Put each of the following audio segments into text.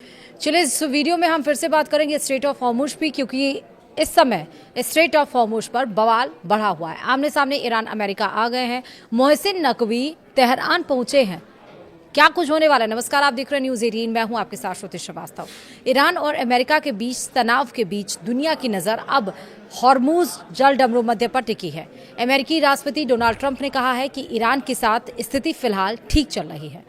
चलिए इस वीडियो में हम फिर से बात करेंगे स्ट्रेट ऑफ हॉर्मुज भी, क्योंकि इस समय स्ट्रेट ऑफ हॉर्मुज पर बवाल बढ़ा हुआ है। आमने सामने ईरान अमेरिका आ गए हैं। मोहसिन नकवी तेहरान पहुंचे हैं। क्या कुछ होने वाला है? नमस्कार, आप देख रहे हैं न्यूज 18। मैं हूं आपके साथ श्रुति श्रीवास्तव। ईरान और अमेरिका के बीच तनाव के बीच दुनिया की नजर अब हॉर्मुज जल डमरू मध्य पर टिकी है। अमेरिकी राष्ट्रपति डोनाल्ड ट्रंप ने कहा है कि ईरान के साथ स्थिति फिलहाल ठीक चल रही है।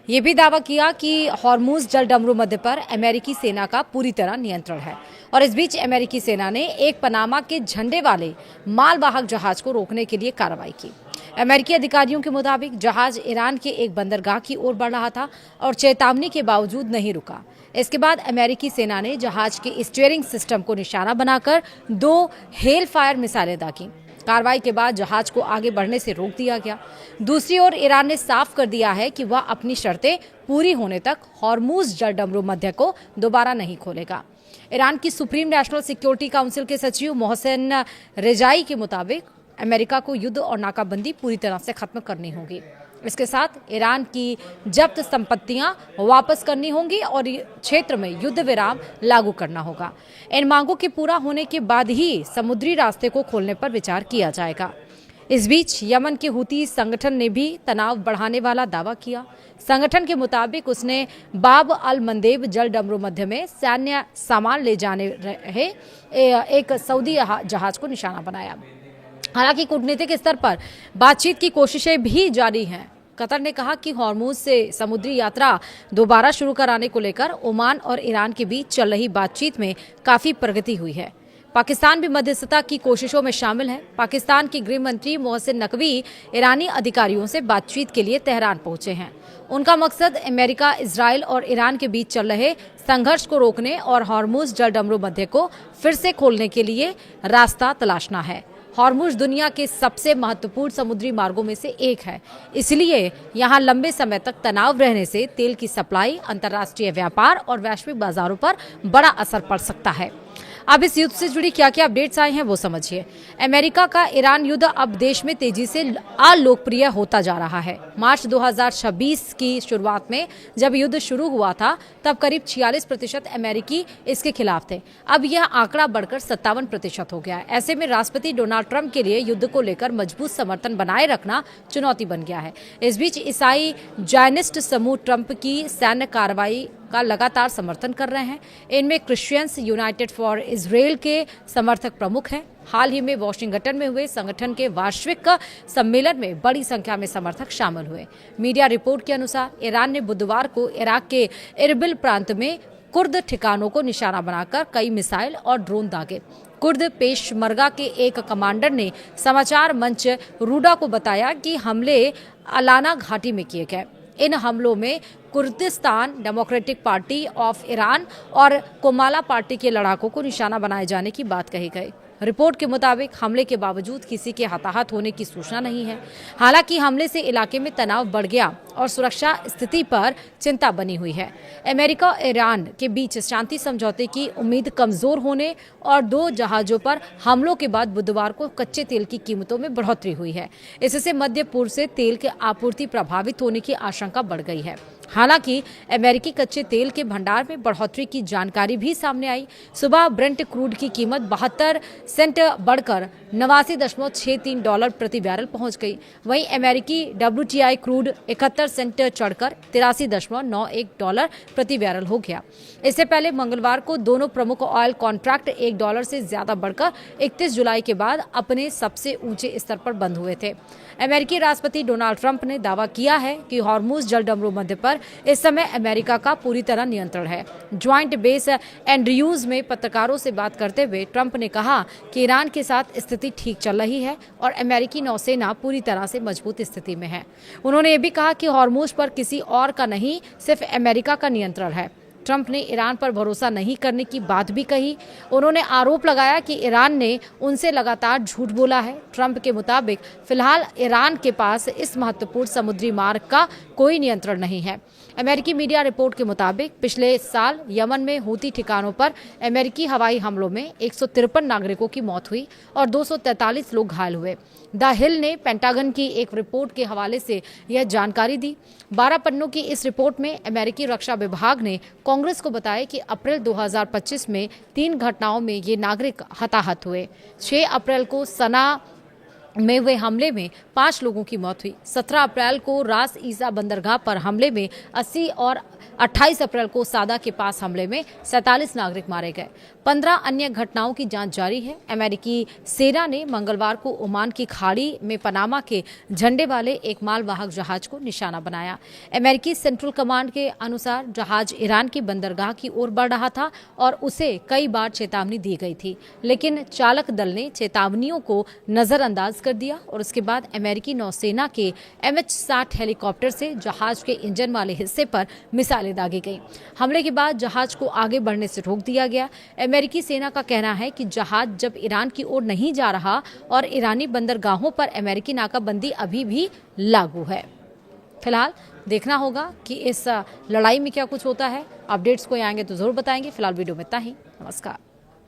ये भी दावा किया कि हॉर्मुज जल डमरू मध्य पर अमेरिकी सेना का पूरी तरह नियंत्रण है। और इस बीच अमेरिकी सेना ने एक पनामा के झंडे वाले मालवाहक जहाज को रोकने के लिए कार्रवाई की। अमेरिकी अधिकारियों के मुताबिक जहाज ईरान के एक बंदरगाह की ओर बढ़ रहा था और चेतावनी के बावजूद नहीं रुका। इसके बाद अमेरिकी सेना ने जहाज के स्टीयरिंग सिस्टम को निशाना बनाकर 2 हेल फायर मिसाइलें दागी। कार्रवाई के बाद जहाज को आगे बढ़ने से रोक दिया गया। दूसरी ओर ईरान ने साफ कर दिया है कि वह अपनी शर्तें पूरी होने तक हॉर्मुज जल डमरू मध्य को दोबारा नहीं खोलेगा। ईरान की सुप्रीम नेशनल सिक्योरिटी काउंसिल के सचिव मोहसिन रेजाई के मुताबिक अमेरिका को युद्ध और नाकाबंदी पूरी तरह से खत्म करनी होगी। इसके साथ ईरान की जब्त संपत्तियां वापस करनी होंगी और क्षेत्र में युद्ध विराम लागू करना होगा। इन मांगों के पूरा होने के बाद ही समुद्री रास्ते को खोलने पर विचार किया जाएगा। इस बीच यमन के हुती संगठन ने भी तनाव बढ़ाने वाला दावा किया। संगठन के मुताबिक उसने बाब अल मंदेब जल डमरू मध्य में सैन्य सामान ले जाने रहे एक सऊदी जहाज को निशाना बनाया। हालांकि कूटनीतिक स्तर पर बातचीत की कोशिशें भी जारी हैं। कतर ने कहा कि हॉर्मुज से समुद्री यात्रा दोबारा शुरू कराने को लेकर ओमान और ईरान के बीच चल रही बातचीत में काफी प्रगति हुई है। पाकिस्तान भी मध्यस्थता की कोशिशों में शामिल है। पाकिस्तान के गृह मंत्री मोहसिन नकवी ईरानी अधिकारियों से बातचीत के लिए तेहरान पहुंचे हैं। उनका मकसद अमेरिका, इजराइल और ईरान के बीच चल रहे संघर्ष को रोकने और हॉर्मुज जल डमरू मध्य को फिर से खोलने के लिए रास्ता तलाशना है। हॉर्मुज दुनिया के सबसे महत्वपूर्ण समुद्री मार्गों में से एक है, इसलिए यहाँ लंबे समय तक तनाव रहने से तेल की सप्लाई, अंतर्राष्ट्रीय व्यापार और वैश्विक बाजारों पर बड़ा असर पड़ सकता है। अब इस युद्ध से जुड़ी क्या क्या अपडेट्स आए हैं वो समझिए। अमेरिका का ईरान युद्ध अब देश में तेजी से अलोकप्रिय होता जा रहा है। मार्च 2026 की शुरुआत में जब युद्ध शुरू हुआ था तब करीब 46% अमेरिकी इसके खिलाफ थे। अब यह आंकड़ा बढ़कर 57% हो गया है। ऐसे में राष्ट्रपति डोनाल्ड ट्रंप के लिए युद्ध को लेकर मजबूत समर्थन बनाए रखना चुनौती बन गया है। इस बीच ईसाई जायनिस्ट समूह ट्रंप की सैन्य कार्रवाई का लगातार समर्थन कर रहे हैं। इनमें क्रिश्चियंस यूनाइटेड फॉर इजराइल के समर्थक प्रमुख हैं। हाल ही में वॉशिंगटन में हुए संगठन के वार्षिक सम्मेलन में बड़ी संख्या में समर्थक शामिल हुए। मीडिया रिपोर्ट के अनुसार ईरान ने बुधवार को इराक के इरबिल प्रांत में कुर्द ठिकानों को निशाना बनाकर कई मिसाइल और ड्रोन दागे। कुर्द पेशमर्गा के एक कमांडर ने समाचार मंच रूडा को बताया कि हमले अलाना घाटी में किए गए। इन हमलों में Kurdistan democratic party of Iran और कोमाला पार्टी के लड़ाकों को निशाना बनाए जाने की बात कही गई। रिपोर्ट के मुताबिक हमले के बावजूद किसी के हताहत होने की सूचना नहीं है। हालांकि हमले से इलाके में तनाव बढ़ गया और सुरक्षा स्थिति पर चिंता बनी हुई है। अमेरिका और ईरान के बीच शांति समझौते की उम्मीद कमजोर होने और 2 जहाजों पर हमलों के बाद बुधवार को कच्चे तेल की कीमतों में बढ़ोतरी हुई है। इससे मध्य पूर्व से तेल की आपूर्ति प्रभावित होने की आशंका बढ़ गई है। हालांकि अमेरिकी कच्चे तेल के भंडार में बढ़ोतरी की जानकारी भी सामने आई। सुबह ब्रेंट क्रूड की कीमत 72 सेंट बढ़कर $89.63 प्रति बैरल पहुंच गई। वहीं अमेरिकी WTI क्रूड 71 सेंट चढ़कर $83.91 प्रति बैरल हो गया। इससे पहले मंगलवार को दोनों प्रमुख ऑयल कॉन्ट्रैक्ट $1 से ज्यादा बढ़कर 31 जुलाई के बाद अपने सबसे ऊंचे स्तर पर बंद हुए थे। अमेरिकी राष्ट्रपति डोनाल्ड ट्रंप ने दावा किया है कि हॉर्मुज जल डमरू मध्य पर इस समय अमेरिका का पूरी तरह नियंत्रण है। ज्वाइंट बेस एंड्रयूज में पत्रकारों से बात करते हुए ट्रंप ने कहा कि ईरान के साथ स्थिति ठीक चल रही है और अमेरिकी नौसेना पूरी तरह से मजबूत स्थिति में है। उन्होंने ये भी कहा कि हॉर्मुज पर किसी और का नहीं, सिर्फ अमेरिका का नियंत्रण है। ट्रंप ने ईरान पर भरोसा नहीं करने की बात भी कही। उन्होंने आरोप लगाया कि ईरान ने उनसे लगातार झूठ बोला है। ट्रंप के मुताबिक फिलहाल ईरान के पास इस महत्वपूर्ण समुद्री मार्ग का कोई नियंत्रण नहीं है। अमेरिकी मीडिया रिपोर्ट के मुताबिक पिछले साल यमन में हूती ठिकानों पर अमेरिकी हवाई हमलों में 153 नागरिकों की मौत हुई और 243 लोग घायल हुए। द हिल ने पेंटागन की एक रिपोर्ट के हवाले से यह जानकारी दी। 12 पन्नों की इस रिपोर्ट में अमेरिकी रक्षा विभाग ने कांग्रेस को बताया कि अप्रैल 2025 में 3 घटनाओं में ये नागरिक हताहत हुए। 6 अप्रैल को सना में हुए हमले में 5 लोगों की मौत हुई। 17 अप्रैल को रास ईसा बंदरगाह पर हमले में 80 और 28 अप्रैल को सादा के पास हमले में 47 नागरिक मारे गए। 15 अन्य घटनाओं की जांच जारी है। अमेरिकी सेना ने मंगलवार को ओमान की खाड़ी में पनामा के झंडे वाले एक मालवाहक जहाज को निशाना बनाया। अमेरिकी सेंट्रल कमांड के अनुसार जहाज ईरान की बंदरगाह की ओर बढ़ रहा था और उसे कई बार चेतावनी दी गई थी, लेकिन चालक दल ने चेतावनियों को नजरअंदाज कर दिया और उसके बाद अमेरिकी नौसेना के MH-60 हेलीकॉप्टर से जहाज के इंजन वाले हिस्से पर मिसाइलें दागी गई। हमले के बाद जहाज को आगे बढ़ने से रोक दिया गया। अमेरिकी सेना का कहना है कि जहाज जब ईरान की ओर नहीं जा रहा और ईरानी बंदरगाहों पर अमेरिकी नाकाबंदी अभी भी लागू है। फिलहाल देखना होगा कि इस लड़ाई में क्या कुछ होता है। अपडेट्स कोई आएंगे तो जरूर बताएंगे। फिलहाल वीडियो में इतना ही। नमस्कार।